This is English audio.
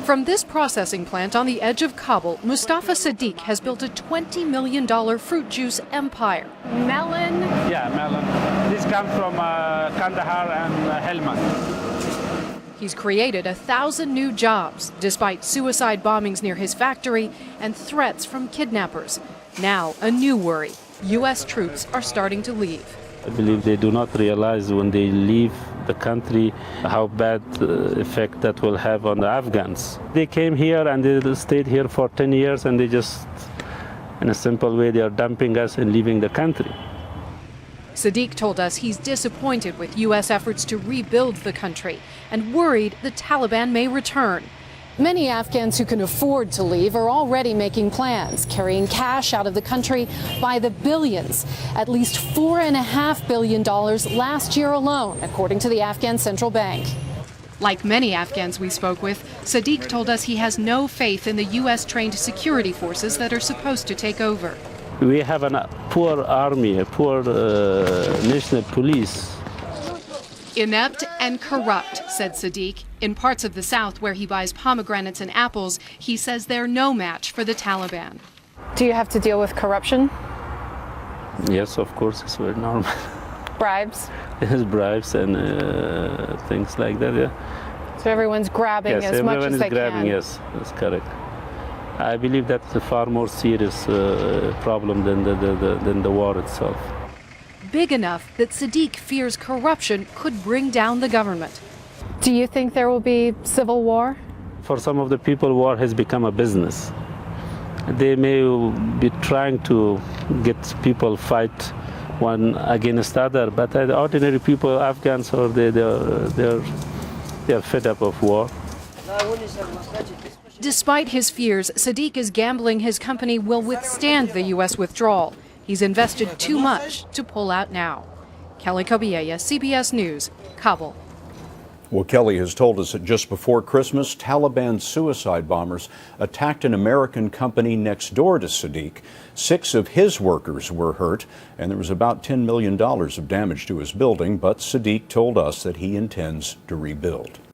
From this processing plant on the edge of Kabul, Mustafa Sadiq has built a $20 million fruit juice empire. Melon? Yeah, melon. This comes from Kandahar and Helmand. He's created 1,000 new jobs, despite suicide bombings near his factory and threats from kidnappers. Now, a new worry. U.S. troops are starting to leave. I believe they do not realize when they leave the country how bad effect that will have on the Afghans. They came here and they stayed here for 10 years and they just, in a simple way, they are dumping us and leaving the country. Sadiq told us he's disappointed with U.S. efforts to rebuild the country and worried the Taliban may return. Many Afghans who can afford to leave are already making plans, carrying cash out of the country by the billions. At least $4.5 billion last year alone, according to the Afghan Central Bank. Like many Afghans we spoke with, Sadiq told us he has no faith in the U.S.-trained security forces that are supposed to take over. We have a poor army, a poor national police. Inept and corrupt, said Sadiq. In parts of the South where he buys pomegranates and apples, he says they're no match for the Taliban. Do you have to deal with corruption? Yes, of course, it's very normal. Bribes? Yes, bribes and things like that, yeah. So everyone's grabbing as much as they grabbing, can? Yes, that's correct. I believe that's a far more serious problem than the war itself. Big enough that Sadiq fears corruption could bring down the government. Do you think there will be civil war? For some of the people, war has become a business. They may be trying to get people fight one against the other, but the ordinary people, Afghans, or they are fed up of war. Despite his fears, Sadiq is gambling his company will withstand the U.S. withdrawal. He's invested too much to pull out now. Kelley Cobiella, CBS News, Kabul. Well, Kelley has told us that just before Christmas, Taliban suicide bombers attacked an American company next door to Sadiq. 6 of his workers were hurt, and there was about $10 million of damage to his building, but Sadiq told us that he intends to rebuild.